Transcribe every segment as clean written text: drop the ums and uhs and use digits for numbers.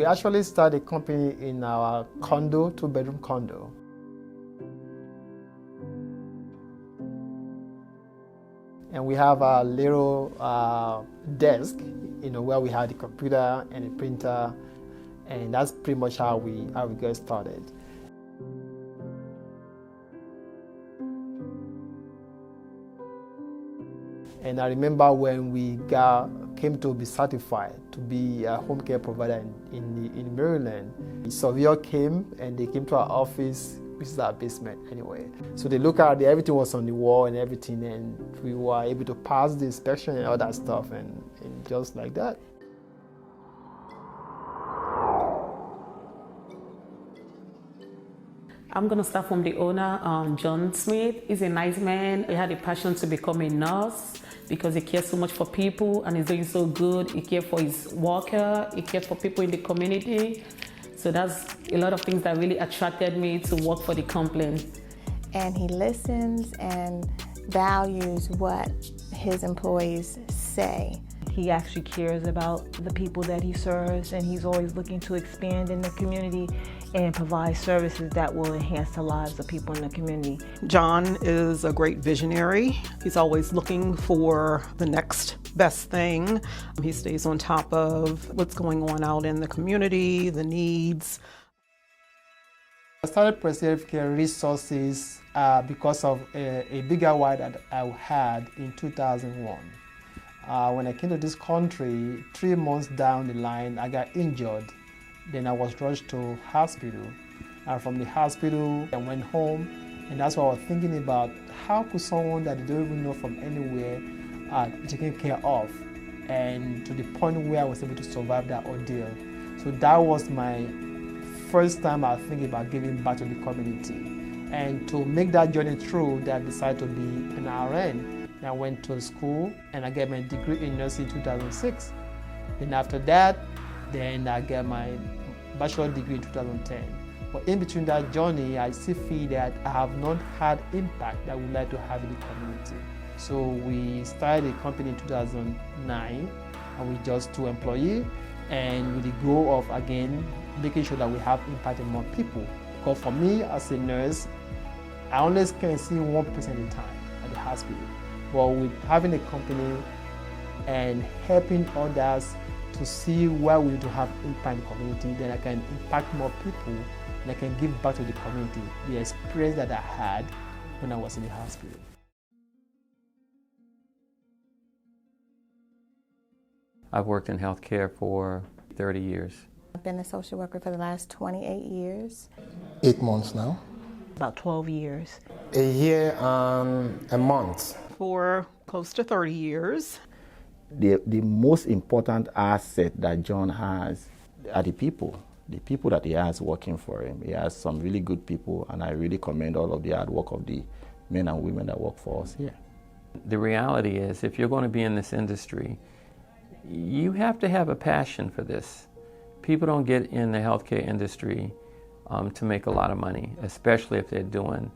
actually started a company in our condo, two-bedroom condo. And we have a little desk, where we had the computer and the printer, and that's pretty much how we got started. And I remember when we came to be certified to be a home care provider in Maryland. The surveyor came and they came to our office, which is our basement anyway. So they looked at everything was on the wall and everything, and we were able to pass the inspection and all that stuff, and just like that. I'm going to start from the owner, John Smith. He's a nice man. He had a passion to become a nurse because he cares so much for people and he's doing so good. He cares for his worker. He cares for people in the community. So that's a lot of things that really attracted me to work for the company. And he listens and values what his employees say. He actually cares about the people that he serves, and he's always looking to expand in the community and provide services that will enhance the lives of people in the community. John is a great visionary. He's always looking for the next best thing. He stays on top of what's going on out in the community, the needs. I started Prestige Healthcare Resources because of a bigger why that I had in 2001. When I came to this country, 3 months down the line, I got injured. Then I was rushed to hospital. And from the hospital, I went home, and that's what I was thinking about. How could someone that they don't even know from anywhere be taken care of? And to the point where I was able to survive that ordeal. So that was my first time I was thinking about giving back to the community. And to make that journey through, I decided to be an RN. I went to school and I got my degree in nursing in 2006. Then after that, I got my bachelor degree in 2010. But in between that journey, I still feel that I have not had impact that I would like to have in the community. So we started a company in 2009, and we just 2 employees, and with the goal of, again, making sure that we have impact on more people. Because for me, as a nurse, I only can see 1% of the time at the hospital. But with having a company and helping others to see where we need to have impact in the community, then I can impact more people and I can give back to the community the experience that I had when I was in the hospital. I've worked in healthcare for 30 years. I've been a social worker for the last 28 years. 8 months now. About 12 years. A year and a month. For close to 30 years. The most important asset that John has are the people that he has working for him. He has some really good people, and I really commend all of the hard work of the men and women that work for us here. The reality is, if you're going to be in this industry, you have to have a passion for this. People don't get in the healthcare industry to make a lot of money, especially if they're doing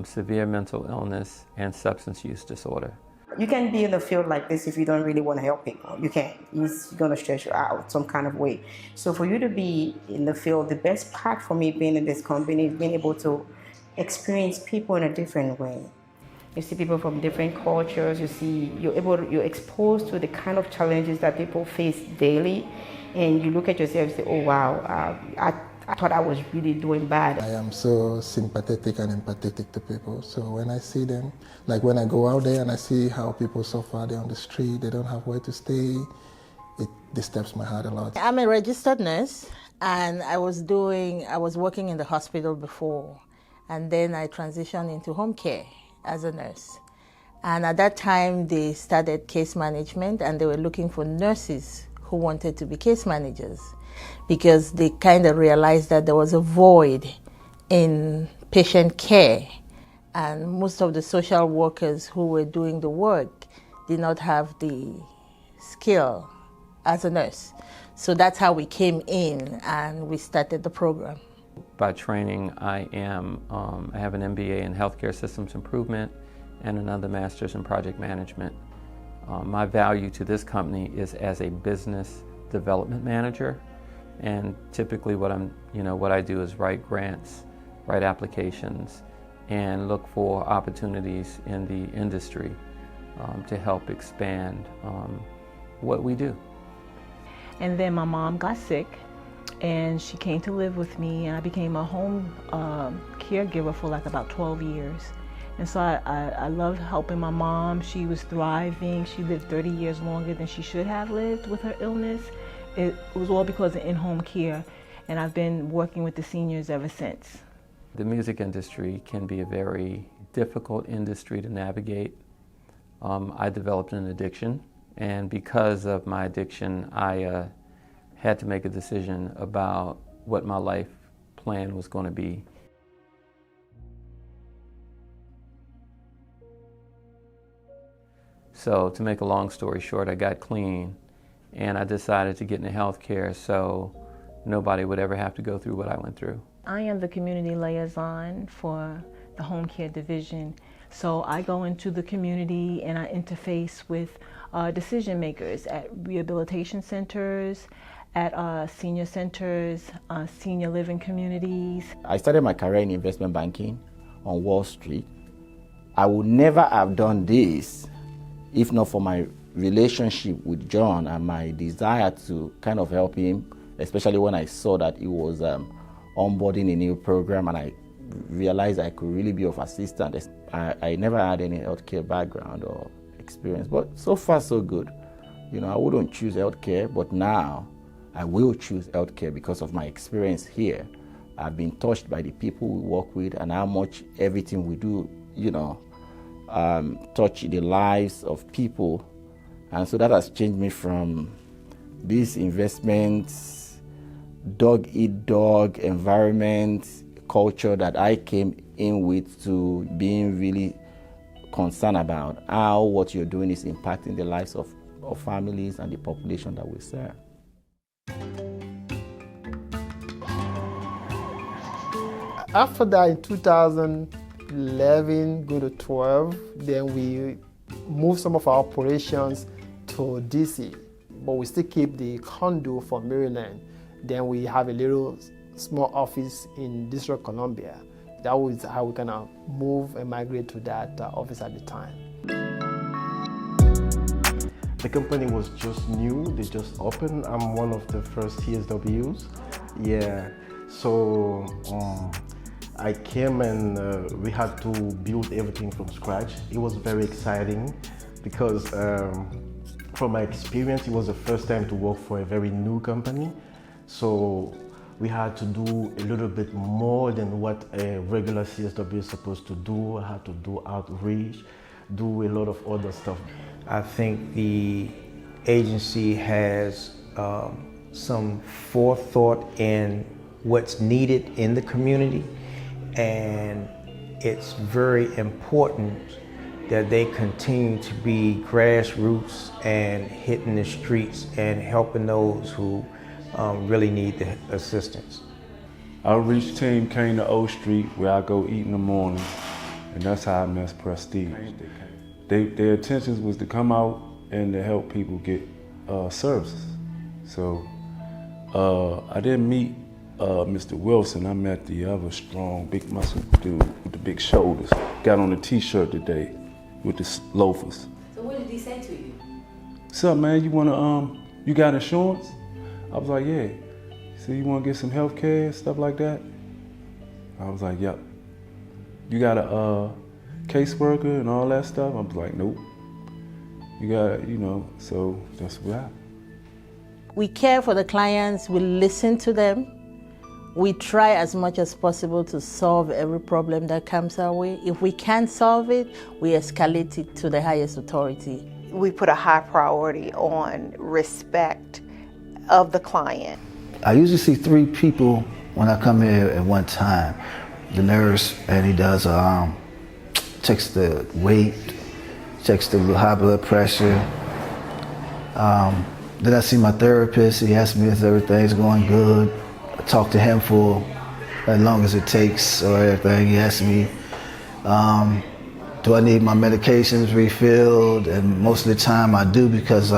severe mental illness and substance use disorder. You can't be in a field like this if you don't really want to help people. You can't. It's going to stress you out some kind of way. So for you to be in the field, the best part for me being in this company is being able to experience people in a different way. You see people from different cultures. You're exposed to the kind of challenges that people face daily, and you look at yourself and say, "Oh wow, I thought I was really doing bad." I am so sympathetic and empathetic to people. So when I see them, like when I go out there and I see how people suffer, they're on the street, they don't have where to stay, it disturbs my heart a lot. I'm a registered nurse, and I was working in the hospital before, and then I transitioned into home care as a nurse. And at that time, they started case management, and they were looking for nurses who wanted to be case managers, because they kind of realized that there was a void in patient care, and most of the social workers who were doing the work did not have the skill as a nurse. So that's how we came in and we started the program. By training, I have an MBA in Healthcare Systems Improvement and another Master's in Project Management. My value to this company is as a business development manager. And typically what I do is write grants, write applications, and look for opportunities in the industry to help expand what we do. And then my mom got sick, and she came to live with me, and I became a home caregiver for like about 12 years. And so I loved helping my mom. She was thriving. She lived 30 years longer than she should have lived with her illness. It was all because of in-home care, and I've been working with the seniors ever since. The music industry can be a very difficult industry to navigate. I developed an addiction, and because of my addiction, I had to make a decision about what my life plan was going to be. So to make a long story short, I got clean, and I decided to get into healthcare so nobody would ever have to go through what I went through. I am the community liaison for the home care division. So I go into the community and I interface with decision makers at rehabilitation centers, at senior centers, senior living communities. I started my career in investment banking on Wall Street. I would never have done this if not for my relationship with John and my desire to kind of help him, especially when I saw that he was onboarding a new program and I realized I could really be of assistance. I never had any healthcare background or experience, but so far so good. You know, I wouldn't choose healthcare, but now I will choose healthcare because of my experience here. I've been touched by the people we work with and how much everything we do, you know, touch the lives of people. And so that has changed me from these investments, dog-eat-dog environment, culture that I came in with, to being really concerned about how what you're doing is impacting the lives of families and the population that we serve. After that, in 2011, go to 12, then we moved some of our operations to DC, but we still keep the condo for Maryland. Then we have a little small office in District of Columbia. That was how we kind of move and migrate to that office at the time. The company was just new, they just opened. I'm one of the first CSWs. Yeah, so I came and we had to build everything from scratch. It was very exciting because from my experience, it was the first time to work for a very new company. So we had to do a little bit more than what a regular CSW is supposed to do. I had to do outreach, do a lot of other stuff. I think the agency has some forethought in what's needed in the community, and it's very important that they continue to be grassroots and hitting the streets and helping those who really need the assistance. Outreach team came to O Street where I go eat in the morning, and that's how I met Prestige. Their intentions was to come out and to help people get services. So I didn't meet Mr. Wilson. I met the other strong, big muscle dude with the big shoulders. Got on a t-shirt today with the loafers. So what did he say to you? What's up, man? You wanna, you got insurance? I was like, yeah. So you wanna get some health care, stuff like that? I was like, yep. You got a caseworker and all that stuff? I was like, nope. You got, you know, so that's what happened. We care for the clients, we listen to them. We try as much as possible to solve every problem that comes our way. If we can't solve it, we escalate it to the highest authority. We put a high priority on respect of the client. I usually see 3 people when I come here at one time. The nurse, and he does checks the weight, checks the high blood pressure. Then I see my therapist. He asks me if everything's going good. I talk to him for as long as it takes or everything. He asks me, do I need my medications refilled? And most of the time I do, because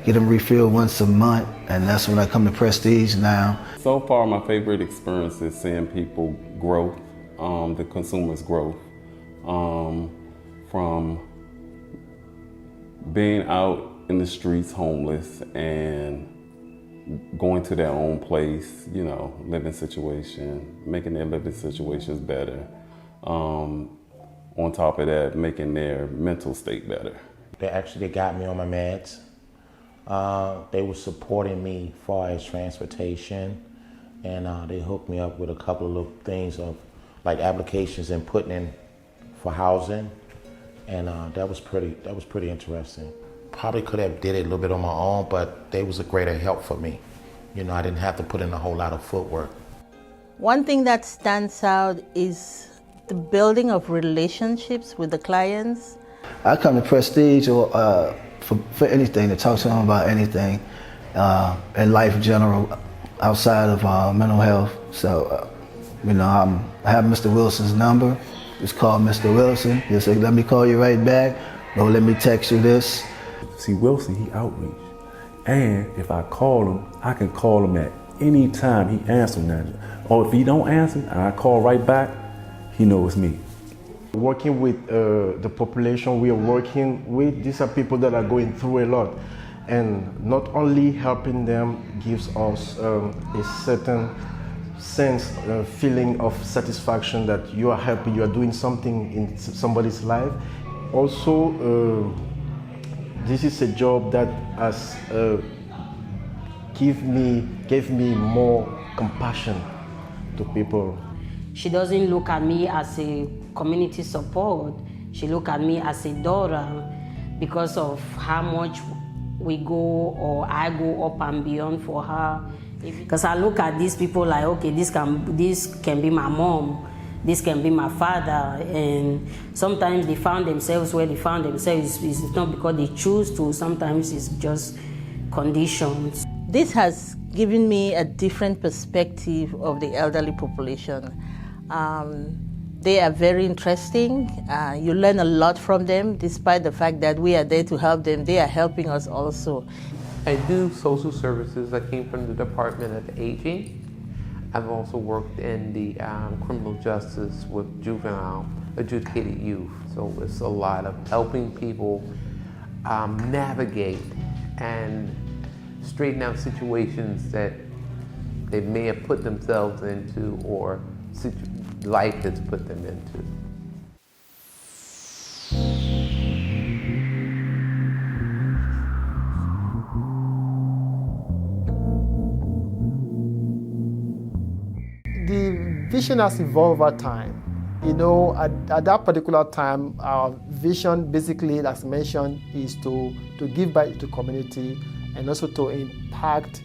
get them refilled once a month, and that's when I come to Prestige now. So far, my favorite experience is seeing people grow, the consumers' growth, from being out in the streets homeless and going to their own place, you know, living situation, making their living situations better. On top of that, making their mental state better. They got me on my meds. They were supporting me as far as transportation, and they hooked me up with a couple of little things of like applications and putting in for housing, and that was pretty interesting. Probably could have did it a little bit on my own, but they was a greater help for me. You know, I didn't have to put in a whole lot of footwork. One thing that stands out is the building of relationships with the clients. I come to Prestige or for anything, to talk to them about anything in life in general, outside of mental health. So, you know, I have Mr. Wilson's number. Just call Mr. Wilson. He'll say, let me call you right back, or let me text you this. See, Wilson, he outreach. And if I call him, I can call him at any time. He answers now. Or if he don't answer and I call right back, he knows me. Working with the population we are working with, these are people that are going through a lot. And not only helping them gives us a certain sense, feeling of satisfaction that you are helping, you are doing something in somebody's life. Also, this is a job that has gave me more compassion to people. She doesn't look at me as a community support. She look at me as a daughter because of how much we go or I go up and beyond for her. Because I look at these people like, okay, this can be my mom, this can be my father, and sometimes they found themselves where they found themselves. It's not because they choose to, sometimes it's just conditions. This has given me a different perspective of the elderly population. They are very interesting. You learn a lot from them, despite the fact that we are there to help them. They are helping us also. I do social services. I came from the Department of Aging. I've also worked in the criminal justice with juvenile adjudicated youth. So it's a lot of helping people navigate and straighten out situations that they may have put themselves into or life has put them into. The vision has evolved over time. You know, at that particular time, our vision basically, as mentioned, is to give back to the community and also to impact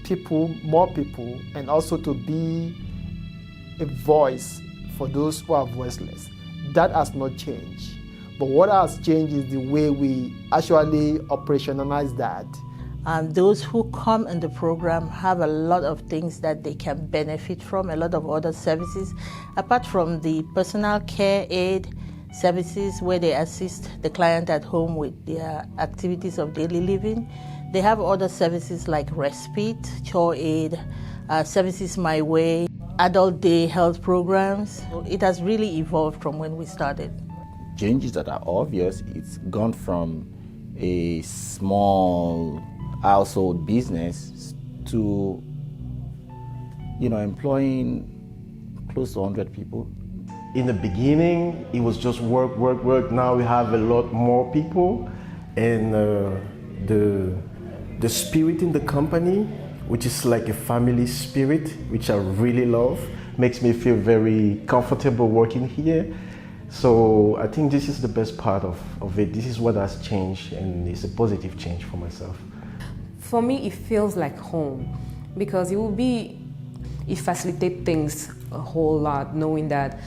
people, more people, and also to be a voice for those who are voiceless. That has not changed. But what has changed is the way we actually operationalize that. Those who come in the program have a lot of things that they can benefit from, a lot of other services. Apart from the personal care aid services where they assist the client at home with their activities of daily living, they have other services like respite, chore aid, services my way, adult day health programs. It has really evolved from when we started. Changes that are obvious, it's gone from a small household business to, you know, employing close to 100 people. In the beginning, it was just work, work, work. Now we have a lot more people, and the spirit in the company, which is like a family spirit, which I really love, makes me feel very comfortable working here. So I think this is the best part of it. This is what has changed, and it's a positive change for myself. For me, it feels like home because it facilitates things a whole lot, knowing that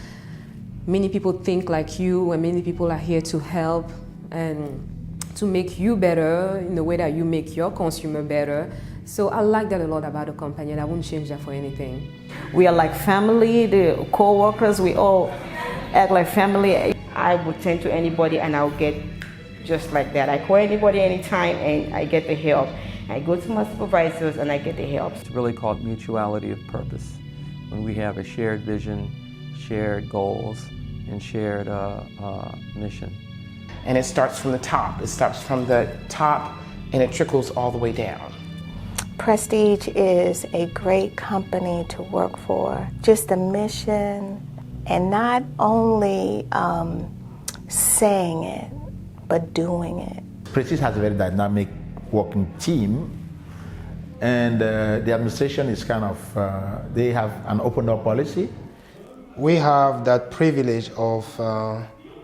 many people think like you and many people are here to help and to make you better in the way that you make your consumer better. So I like that a lot about the company, and I wouldn't change that for anything. We are like family, the co-workers, we all act like family. I would turn to anybody and I'll get just like that. I call anybody anytime and I get the help. I go to my supervisors and I get the help. It's really called mutuality of purpose. When we have a shared vision, shared goals, and shared mission. And it starts from the top. It starts from the top and it trickles all the way down. Prestige is a great company to work for. Just the mission, and not only saying it, but doing it. Prestige has a very dynamic working team, and the administration is kind of, they have an open door policy. We have that privilege of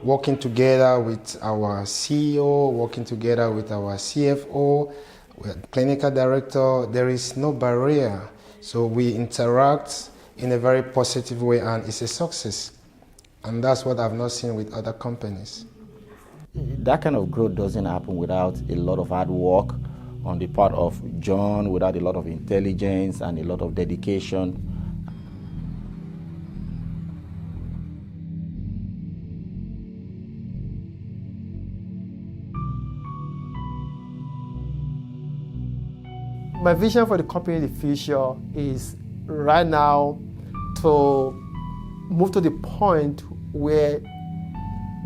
working together with our CEO, working together with our CFO, with clinical director. There is no barrier. So we interact in a very positive way and it's a success. And that's what I've not seen with other companies. That kind of growth doesn't happen without a lot of hard work on the part of John, without a lot of intelligence and a lot of dedication. My vision for the company in the future is right now to move to the point where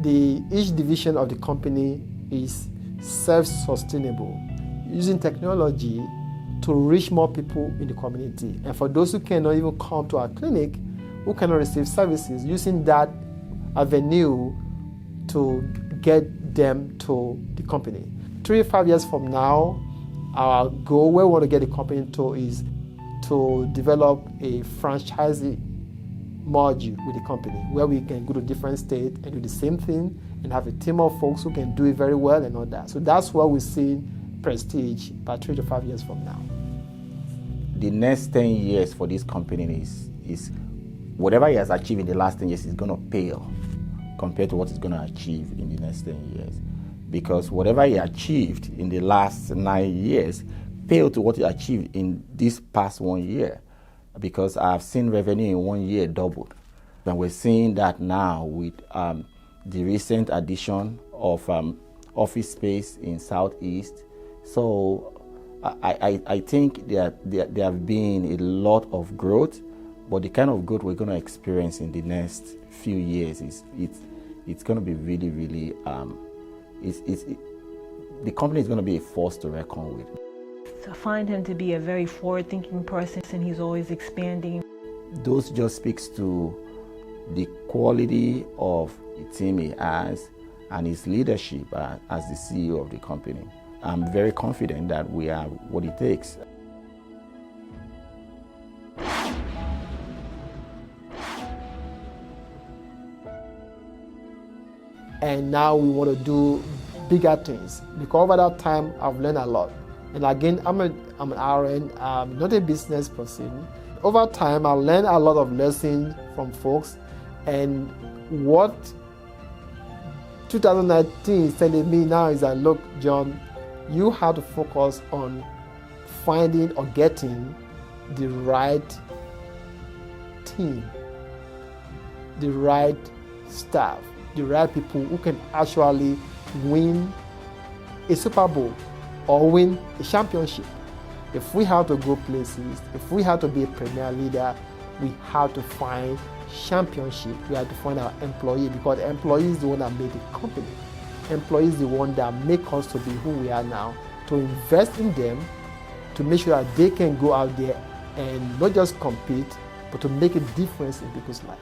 each division of the company is self-sustainable, using technology to reach more people in the community. And for those who cannot even come to our clinic, who cannot receive services, using that avenue to get them to the company. 3 to 5 years from now, our goal where we want to get the company to is to develop a franchisee module with the company where we can go to different states and do the same thing and have a team of folks who can do it very well and all that. So that's what we see Prestige by 3 to 5 years from now. The next 10 years for this company is whatever he has achieved in the last 10 years is going to pale compared to what he's going to achieve in the next 10 years. Because whatever he achieved in the last 9 years paled to what he achieved in this past 1 year. Because I've seen revenue in 1 year doubled. And we're seeing that now with the recent addition of office space in Southeast. So I think there have been a lot of growth, but the kind of growth we're going to experience in the next few years it's going to be really, really, the company is going to be a force to reckon with. I find him to be a very forward-thinking person, and he's always expanding. Those just speaks to the quality of the team he has and his leadership as the CEO of the company. I'm very confident that we have what it takes. And now we want to do bigger things. Because over that time, I've learned a lot. And again, I'm an RN, not a business person. Over time, I learned a lot of lessons from folks. And what 2019 is telling me now is that, look, John, you have to focus on finding or getting the right team, the right staff, the right people who can actually win a Super Bowl or win a championship. If we have to go places, if we have to be a premier leader, we have to find championship. We have to find our employee, because the employee is the one that made the company. Employee is the one that make us to be who we are now. To invest in them, to make sure that they can go out there and not just compete, but to make a difference in people's lives.